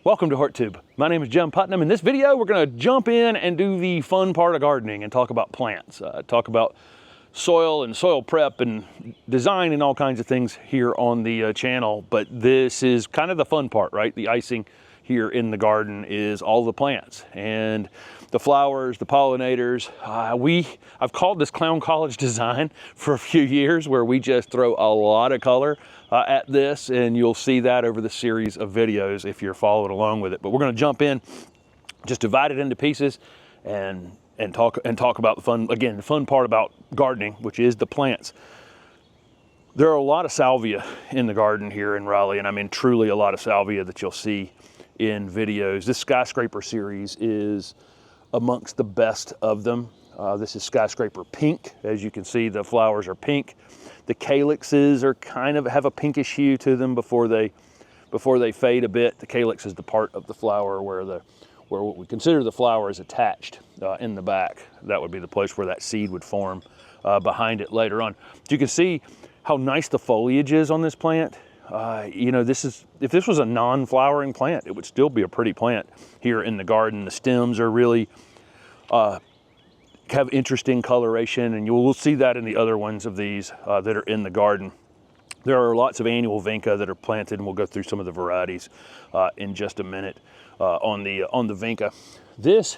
Welcome to HortTube. My name is Jim Putnam. In this video, we're going to jump in and do the fun part of gardening and talk about plants, talk about soil and soil prep and design and all kinds of things here on the channel. But this is kind of the fun part, right? The icing here in the garden is all the plants and the flowers, the pollinators. I've called this clown college design for a few years, where we just throw a lot of color at this, and you'll see that over the series of videos if you're following along with it. But we're going to jump in, just divide it into pieces, and talk about the fun part about gardening, which is the plants. There are a lot of salvia in the garden here in Raleigh, and I mean truly a lot of salvia that you'll see in videos. This skyscraper series is amongst the best of them. This is skyscraper pink. As you can see, the flowers are pink. The calyxes are have a pinkish hue to them before they fade a bit. The calyx is the part of the flower where what we consider the flower is attached in the back. That would be the place where that seed would form behind it later on. You can see how nice the foliage is on this plant. If this was a non-flowering plant, it would still be a pretty plant here in the garden. The stems are really have interesting coloration, and we'll see that in the other ones of these that are in the garden. There are lots of annual vinca that are planted, and we'll go through some of the varieties in just a minute on the vinca. This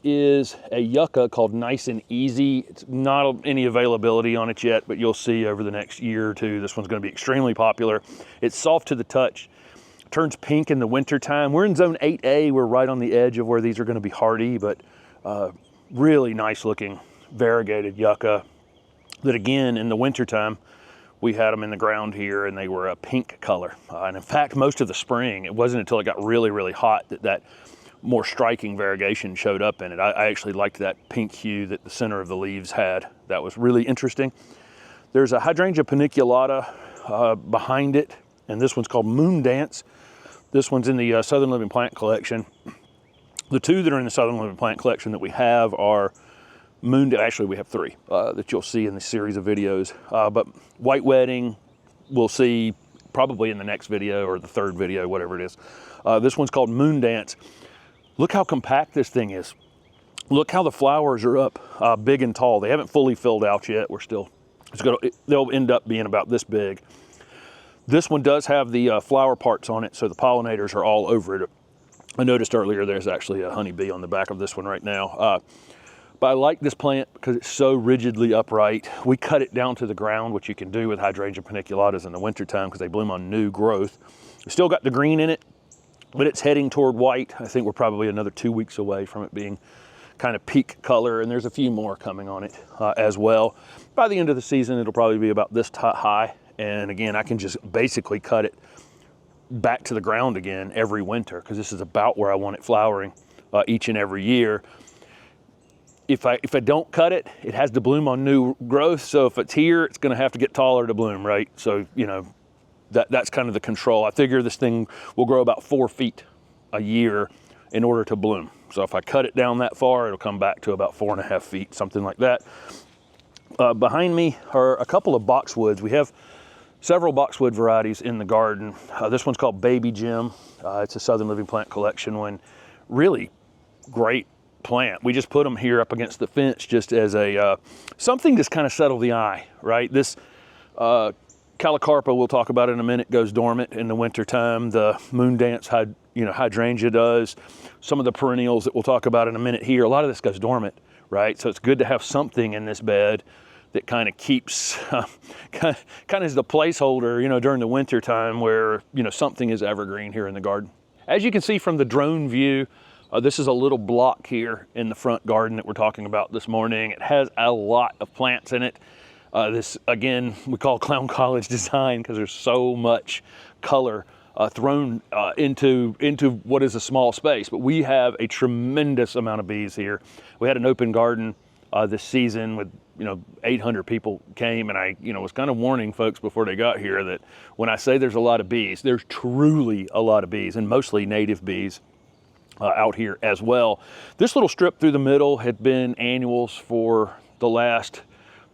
is a yucca called Nice and Easy. It's not any availability on it yet, but you'll see over the next year or two, this one's going to be extremely popular. It's soft to the touch, turns pink in the winter time. We're in zone 8A. We're right on the edge of where these are going to be hardy, but really nice looking variegated yucca that, again, in the winter time, we had them in the ground here and they were a pink color. And in fact, most of the spring, it wasn't until it got really, really hot that more striking variegation showed up in it. I actually liked that pink hue that the center of the leaves had. That was really interesting. There's a hydrangea paniculata behind it, and this one's called Moon Dance. This one's in the Southern Living Plant Collection. The two that are in the Southern Living Plant Collection that we have are actually we have three that you'll see in this series of videos. But White Wedding we'll see probably in the next video or the third video, whatever it is. This one's called Moon Dance. Look how compact this thing is. Look how the flowers are up big and tall. They haven't fully filled out yet. They'll end up being about this big. This one does have the flower parts on it, so the pollinators are all over it. I noticed earlier there's actually a honeybee on the back of this one right now. But I like this plant because it's so rigidly upright. We cut it down to the ground, which you can do with hydrangea paniculatas in the wintertime because they bloom on new growth. It's still got the green in it, but it's heading toward white. I think we're probably another 2 weeks away from it being kind of peak color, and there's a few more coming on it as well. By the end of the season, it'll probably be about this high. And again, I can just basically cut it back to the ground again every winter because this is about where I want it flowering each and every year. If I don't cut it, it has to bloom on new growth. So if it's here, it's going to have to get taller to bloom, right? So, that's kind of the control. I figure this thing will grow about 4 feet a year in order to bloom. So if I cut it down that far, it'll come back to about 4.5 feet, something like that. Behind me are a couple of boxwoods. We have several boxwood varieties in the garden. This one's called Baby Jim. It's a Southern Living Plant Collection one. Really great plant. We just put them here up against the fence just as a something to kind of settle the eye, right? This Calicarpa, we'll talk about in a minute, goes dormant in the wintertime. The Moon Dance hydrangea does. Some of the perennials that we'll talk about in a minute here, a lot of this goes dormant, right? So it's good to have something in this bed that kind of keeps, kind of is the placeholder, during the winter time where, something is evergreen here in the garden. As you can see from the drone view, this is a little block here in the front garden that we're talking about this morning. It has a lot of plants in it. This, again, we call clown college design because there's so much color thrown into what is a small space. But we have a tremendous amount of bees here. We had an open garden this season with 800 people came, and I was kind of warning folks before they got here that when I say there's a lot of bees, there's truly a lot of bees, and mostly native bees out here as well. This little strip through the middle had been annuals for the last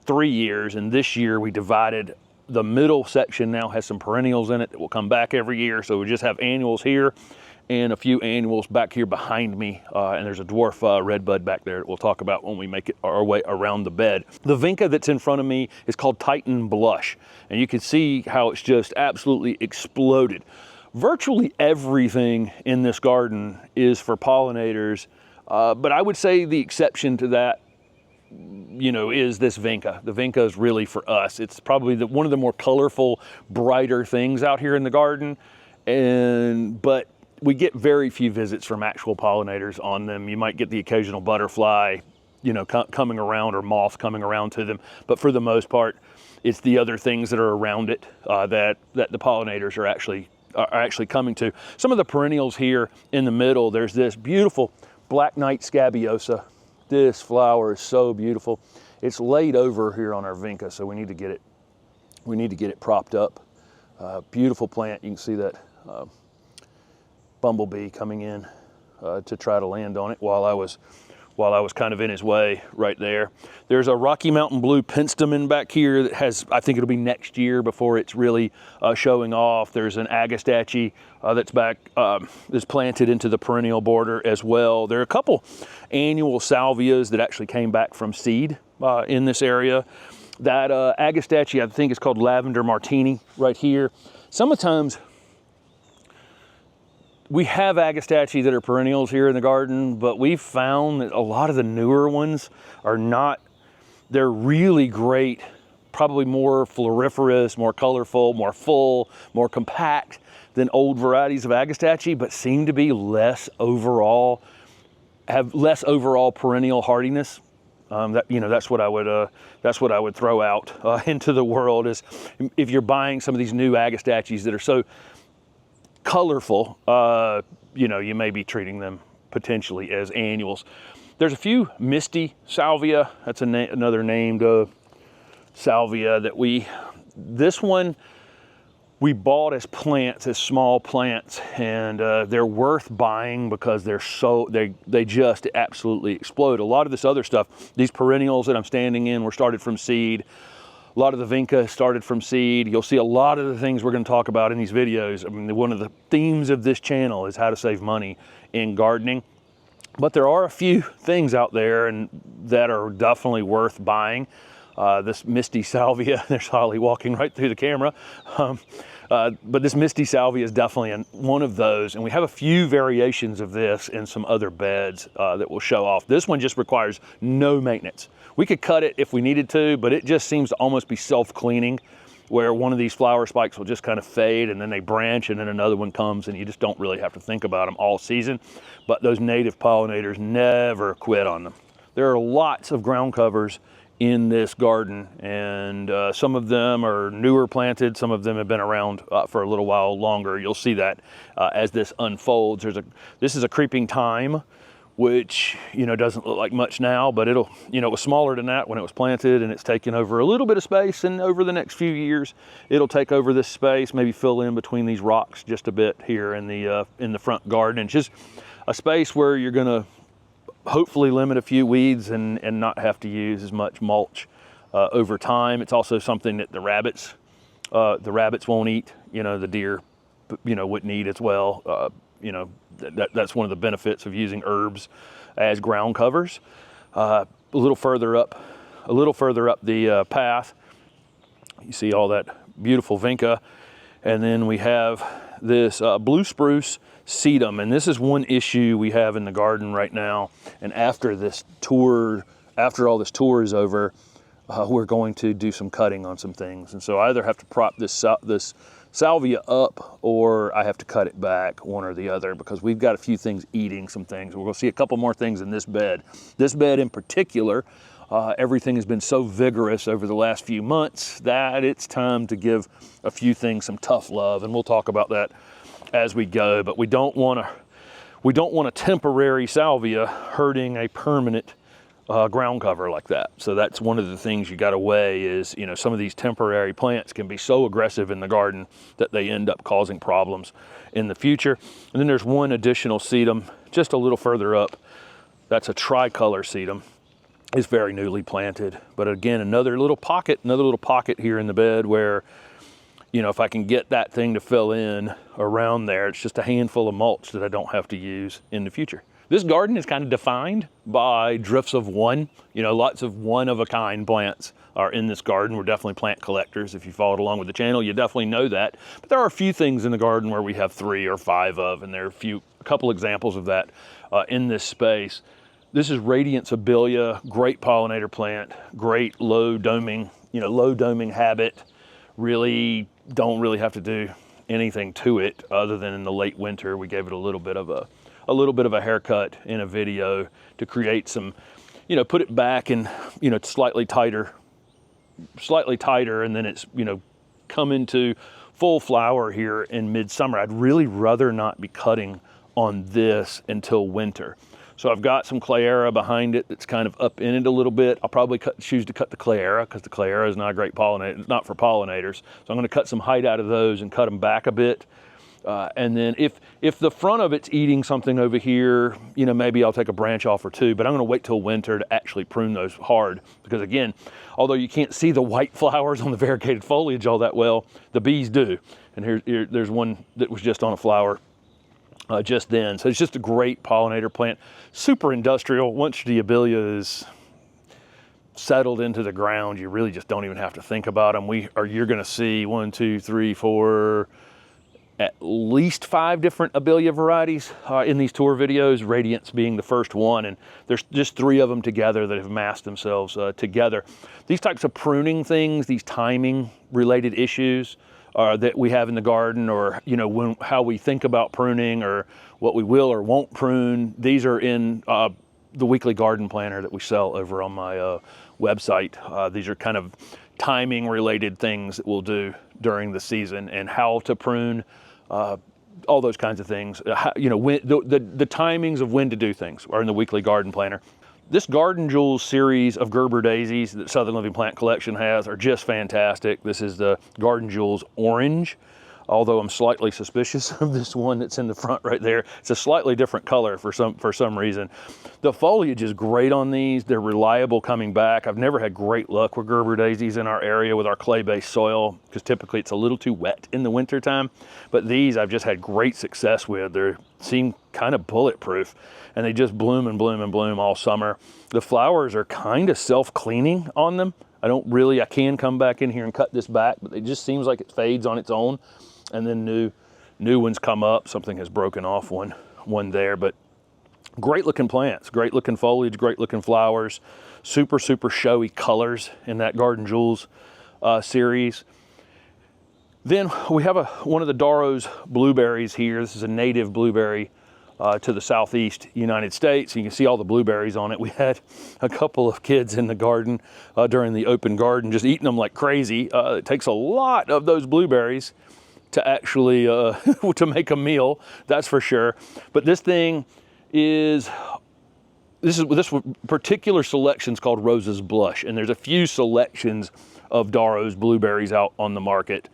3 years, and this year we divided The middle section now has some perennials in it that will come back every year. So we just have annuals here and a few annuals back here behind me. And there's a dwarf redbud back there that we'll talk about when we make it our way around the bed. The vinca that's in front of me is called Titan Blush. And you can see how it's just absolutely exploded. Virtually everything in this garden is for pollinators. But I would say the exception to that, you know, is this vinca. The vinca is really for us. It's probably one of the more colorful, brighter things out here in the garden. But we get very few visits from actual pollinators on them. You might get the occasional butterfly, you know, coming around, or moth coming around to them. But for the most part, it's the other things that are around it that the pollinators are actually coming to. Some of the perennials here in the middle, there's this beautiful Black Knight Scabiosa. This flower is so beautiful. It's laid over here on our vinca, so we need to get it propped up. Beautiful plant. You can see that bumblebee coming in to try to land on it while I was kind of in his way right there. There's a Rocky Mountain Blue penstemon back here that has, I think it'll be next year before it's really showing off. There's an agastache that's back, that's planted into the perennial border as well. There are a couple annual salvias that actually came back from seed in this area. That agastache, I think, is called Lavender Martini right here. Sometimes we have agastache that are perennials here in the garden, but we've found that a lot of the newer ones are not. They're really great, probably more floriferous, more colorful, more full, more compact than old varieties of agastache, but seem to be have less overall perennial hardiness. That's what I would throw out into the world, is if you're buying some of these new agastaches that are so colorful, you may be treating them potentially as annuals. There's a few misty salvia. That's another named salvia that this one we bought as plants, as small plants, and they're worth buying because they just absolutely explode. A lot of this other stuff, these perennials that I'm standing in, were started from seed. A lot of the vinca started from seed. You'll see a lot of the things we're going to talk about in these videos. I mean, one of the themes of this channel is how to save money in gardening. But there are a few things out there that are definitely worth buying. This misty salvia, there's Holly walking right through the camera. But this misty salvia is definitely one of those. And we have a few variations of this in some other beds that we'll show off. This one just requires no maintenance. We could cut it if we needed to, but it just seems to almost be self-cleaning, where one of these flower spikes will just kind of fade and then they branch and then another one comes, and you just don't really have to think about them all season. But those native pollinators never quit on them. There are lots of ground covers in this garden, and some of them are newer planted, some of them have been around for a little while longer. You'll see that as this unfolds. This is a creeping thyme, which doesn't look like much now, but it was smaller than that when it was planted, and it's taken over a little bit of space, and over the next few years it'll take over this space, maybe fill in between these rocks just a bit here in the front garden. It's just a space where you're gonna hopefully limit a few weeds and not have to use as much mulch over time. It's also something that the rabbits won't eat. The deer wouldn't eat as well. That's one of the benefits of using herbs as ground covers. A little further up the path, you see all that beautiful vinca, and then we have this blue spruce sedum, and this is one issue we have in the garden right now. And after all this tour is over, we're going to do some cutting on some things, and so I either have to prop this salvia up, or I have to cut it back, one or the other, because we've got a few things eating some things. We're going to see a couple more things in this bed. This bed in particular, everything has been so vigorous over the last few months that it's time to give a few things some tough love, and we'll talk about that as we go. But we don't want a temporary salvia hurting a permanent ground cover like that. So that's one of the things you got to weigh is, some of these temporary plants can be so aggressive in the garden that they end up causing problems in the future. And then there's one additional sedum just a little further up. That's a tricolor sedum. is very newly planted. But again, another little pocket here in the bed where, you know, if I can get that thing to fill in around there, it's just a handful of mulch that I don't have to use in the future. This garden is kind of defined by drifts of one. You know, lots of one-of-a-kind plants are in this garden. We're definitely plant collectors. If you followed along with the channel, you definitely know that. But there are a few things in the garden where we have 3 or 5 of, and there are a couple examples of that in this space. This is Radiance abilia, great pollinator plant, great low doming habit. Really don't really have to do anything to it other than in the late winter we gave it a little bit of a haircut in a video to create some, you know, put it back and, you know, slightly tighter, and then it's, you know, come into full flower here in midsummer. I'd really rather not be cutting on this until winter. So I've got some Clayera behind it that's kind of up in it a little bit. I'll probably choose to cut the Clayera because the Clayera is not a great pollinator, not for pollinators. So I'm going to cut some height out of those and cut them back a bit. And then if the front of it's eating something over here, you know, maybe I'll take a branch off or 2, but I'm going to wait till winter to actually prune those hard. Because again, although you can't see the white flowers on the variegated foliage all that well, the bees do. And there's one that was just on a flower just then. So it's just a great pollinator plant, super industrial. Once the abilia is settled into the ground, you really just don't even have to think about them. You're going to see 1, 2, 3, 4, at least 5 different abilia varieties in these tour videos, Radiance being the first one, and there's just 3 of them together that have massed themselves together. These types of pruning things, these timing related issues that we have in the garden, or, you know, how we think about pruning or what we will or won't prune, these are in the weekly garden planner that we sell over on my website. These are kind of timing related things that we'll do during the season, and how to prune, all those kinds of things. You know, the timings of when to do things are in the weekly garden planner. This Garden Jewels series of Gerber daisies that Southern Living Plant Collection has are just fantastic. This is the Garden Jewels Orange, although I'm slightly suspicious of this one that's in the front right there. It's a slightly different color for some reason. The foliage is great on these. They're reliable coming back. I've never had great luck with Gerber daisies in our area with our clay-based soil, because typically it's a little too wet in the wintertime. But these I've just had great success with. They seem kind of bulletproof, and they just bloom and bloom and bloom all summer. The flowers are kind of self-cleaning on them. I can come back in here and cut this back, but it just seems like it fades on its own. And then new ones come up. Something has broken off one there, but great looking plants, great looking foliage, great looking flowers, super, super showy colors in that Garden Jewels series. Then we have one of the Darrow's blueberries here. This is a native blueberry to the southeast United States. You can see all the blueberries on it. We had a couple of kids in the garden during the open garden just eating them like crazy. It takes a lot of those blueberries to actually to make a meal, that's for sure. But this particular selection's called Rose's Blush, and there's a few selections of Darrow's blueberries out on the market.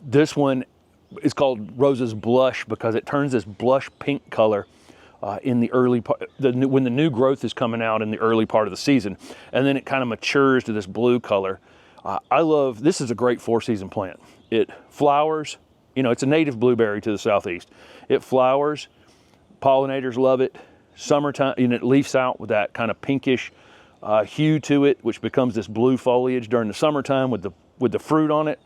This one is called Rose's Blush because it turns this blush pink color in the early part, when the new growth is coming out in the early part of the season, and then it kind of matures to this blue color. This is a great 4-season plant. It flowers, you know, it's a native blueberry to the southeast. It flowers, pollinators love it. Summertime, and it leaves out with that kind of pinkish hue to it, which becomes this blue foliage during the summertime with the fruit on it.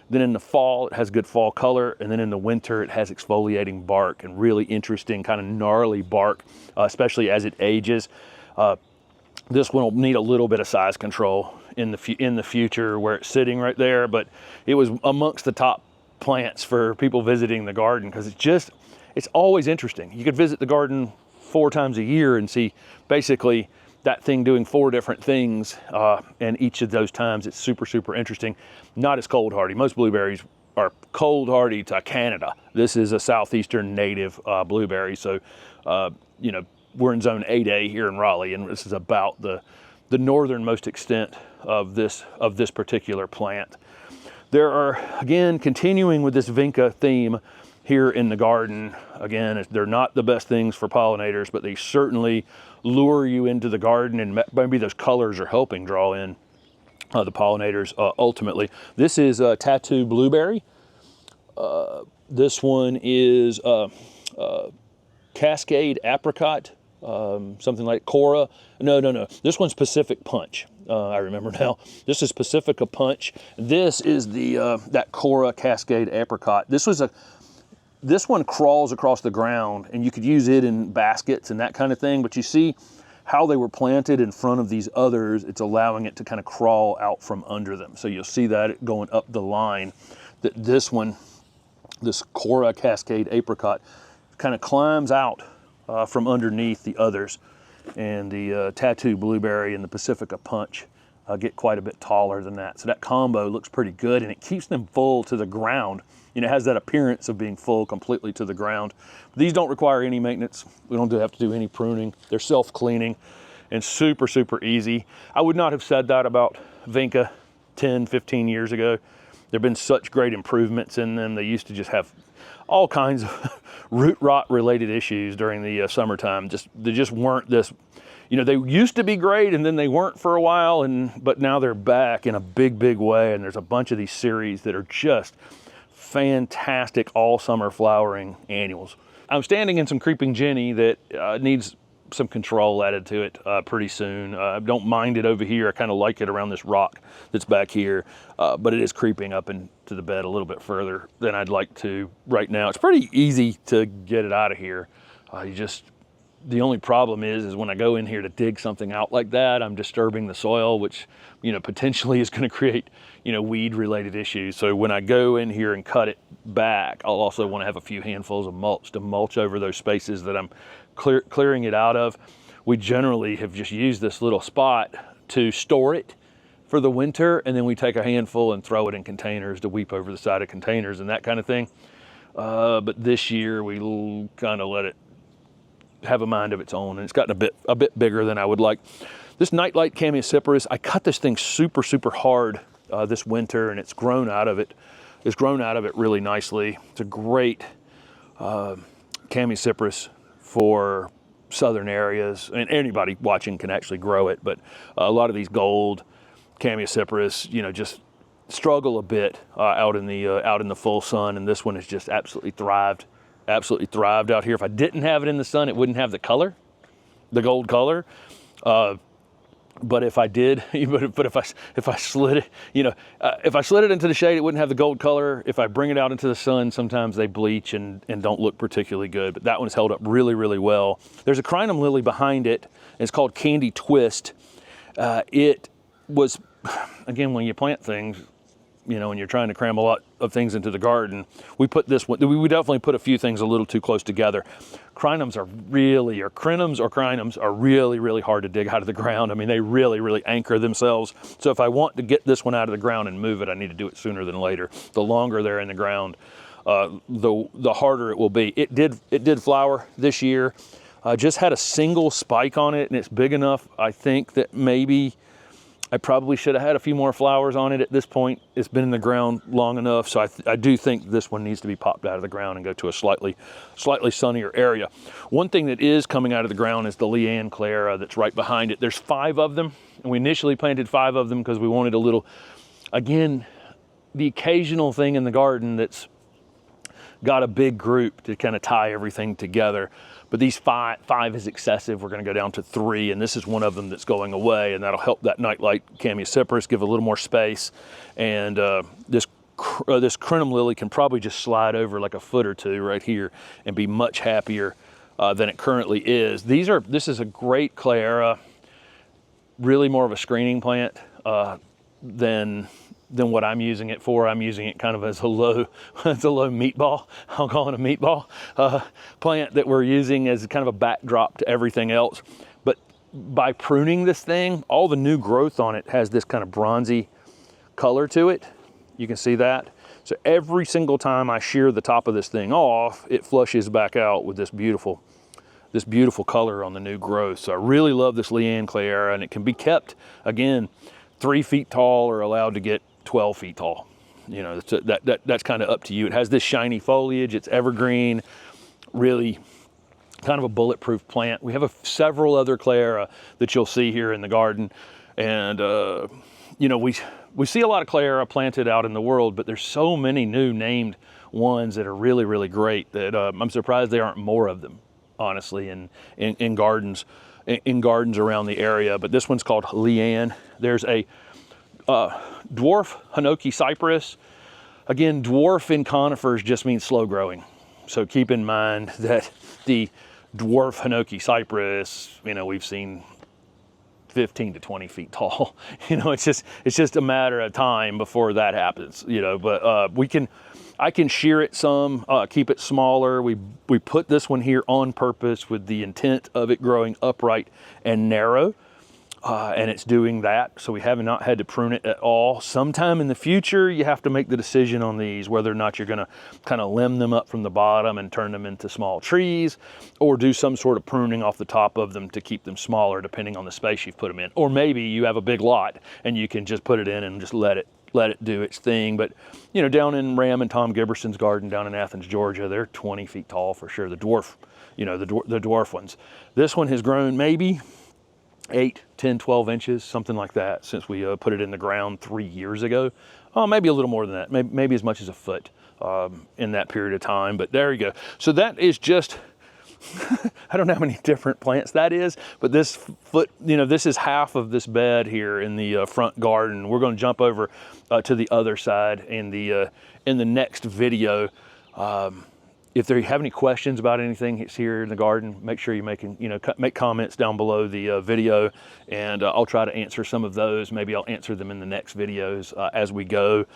Then in the fall, it has good fall color, and then in the winter, it has exfoliating bark and really interesting kind of gnarly bark, especially as it ages. This one will need a little bit of size control in the future where it's sitting right there, but it was amongst the top plants for people visiting the garden because it's always interesting. You could visit the garden 4 times a year and see basically that thing doing 4 different things, and each of those times it's super, super interesting. Not as cold hardy. Most blueberries are cold hardy to Canada. This is a southeastern native blueberry, so you know, we're in zone 8A here in Raleigh, and this is about the northernmost extent of this particular plant. There are, again, continuing with this vinca theme, here in the garden. Again, they're not the best things for pollinators, but they certainly lure you into the garden, and maybe those colors are helping draw in the pollinators ultimately. This is tattoo blueberry. This one is cascade apricot, something like Cora. No. This one's Pacific Punch. I remember now. This is Pacifica Punch. This is the that Cora cascade apricot. This one crawls across the ground, and you could use it in baskets and that kind of thing. But you see how they were planted in front of these others. It's allowing it to kind of crawl out from under them. So you'll see that going up the line. That this one, this Cora cascade apricot, kind of climbs out from underneath the others, and the tattoo blueberry and the Pacifica Punch get quite a bit taller than that. So that combo looks pretty good, and it keeps them full to the ground. You know, it has that appearance of being full completely to the ground. These don't require any maintenance. We don't have to do any pruning. They're self-cleaning and super, super easy. I would not have said that about Vinca 10, 15 years ago. There have been such great improvements in them. They used to just have all kinds of root rot related issues during the summertime. They just weren't this, you know, they used to be great and then they weren't for a while, but now they're back in a big, big way. And there's a bunch of these series that are just fantastic all summer flowering annuals. I'm standing in some creeping Jenny that needs some control added to it pretty soon. I don't mind it over here. I kind of like it around this rock that's back here, but it is creeping up into the bed a little bit further than I'd like to right now. It's pretty easy to get it out of here. The only problem is when I go in here to dig something out like that, I'm disturbing the soil, which, you know, potentially is going to create, you know, weed related issues. So when I go in here and cut it back, I'll also want to have a few handfuls of mulch to mulch over those spaces that I'm clearing it out of. We generally have just used this little spot to store it for the winter, and then we take a handful and throw it in containers to weep over the side of containers and that kind of thing. But this year we kind of let it have a mind of its own, and it's gotten a bit bigger than I would like. This nightlight Camus Cypress, I cut this thing super, super hard this winter, and it's grown out of it. It's grown out of it really nicely. It's a great Camus Cypress for southern areas, and anybody watching can actually grow it, but a lot of these gold Camus Cypress, you know, just struggle a bit out in the full sun, and this one has just absolutely thrived out here. If I didn't have it in the sun, it wouldn't have the color, the gold color. But if I did, but if I slid it, you know, if I slid it into the shade, it wouldn't have the gold color. If I bring it out into the sun, sometimes they bleach and don't look particularly good. But that one's held up really, really well. There's a crinum lily behind it. And it's called Candy Twist. It was, again, when you plant things, you know, and you're trying to cram a lot of things into the garden, we put this one, we definitely put a few things a little too close together. Crinums are really, or crinums are really, really hard to dig out of the ground. I mean, they really, really anchor themselves. So if I want to get this one out of the ground and move it, I need to do it sooner than later. The longer they're in the ground, the harder it will be. It did flower this year. Just had a single spike on it, and it's big enough, I think, that maybe I probably should have had a few more flowers on it at this point. It's been in the ground long enough, so I do think this one needs to be popped out of the ground and go to a slightly sunnier area. One thing that is coming out of the ground is the Leanne Clara that's right behind it. There's 5 of them, and we initially planted 5 of them because we wanted a little, again, the occasional thing in the garden that's got a big group to kind of tie everything together. But these 5 is excessive. We're going to go down to 3, and this is one of them that's going away, and that'll help that nightlight Camus Cypress give a little more space. And this crinum lily can probably just slide over like a foot or two right here and be much happier than it currently is. This is a great Clara, really more of a screening plant than what I'm using it for. I'm using it kind of as a low meatball. I'll call it a meatball plant that we're using as kind of a backdrop to everything else. But by pruning this thing, all the new growth on it has this kind of bronzy color to it. You can see that. So every single time I shear the top of this thing off, it flushes back out with this beautiful color on the new growth. So I really love this Leanne Clara, and it can be kept, again, 3 feet tall or allowed to get 12 feet tall. You know, that's kind of up to you. It has this shiny foliage. It's evergreen, really kind of a bulletproof plant. We have several other Clara that you'll see here in the garden. And, you know, we see a lot of Clara planted out in the world, but there's so many new named ones that are really, really great that I'm surprised there aren't more of them, honestly, in gardens around the area. But this one's called Leanne. There's a dwarf Hinoki Cypress. Again, dwarf in conifers just means slow growing. So keep in mind that the dwarf Hinoki Cypress, you know, we've seen 15 to 20 feet tall. You know, it's just a matter of time before that happens, you know, but I can shear it some, keep it smaller. We put this one here on purpose with the intent of it growing upright and narrow. And it's doing that, so we have not had to prune it at all. Sometime in the future, you have to make the decision on these, whether or not you're gonna kind of limb them up from the bottom and turn them into small trees, or do some sort of pruning off the top of them to keep them smaller, depending on the space you've put them in. Or maybe you have a big lot and you can just put it in and just let it do its thing. But, you know, down in Ram and Tom Giberson's garden down in Athens, Georgia, they're 20 feet tall for sure. The dwarf, you know, the dwarf ones. This one has grown maybe 8, 10, 12 inches, something like that, since we put it in the ground 3 years ago. Oh, maybe a little more than that, maybe as much as a foot in that period of time. But there you go. So that is just, I don't know how many different plants that is, but this you know, this is half of this bed here in the front garden. We're going to jump over to the other side in the next video. If you have any questions about anything that's here in the garden, make sure you make comments down below the video, and I'll try to answer some of those. Maybe I'll answer them in the next videos as we go.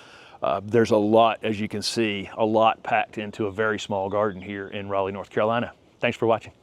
There's a lot, as you can see, a lot packed into a very small garden here in Raleigh, North Carolina. Thanks for watching.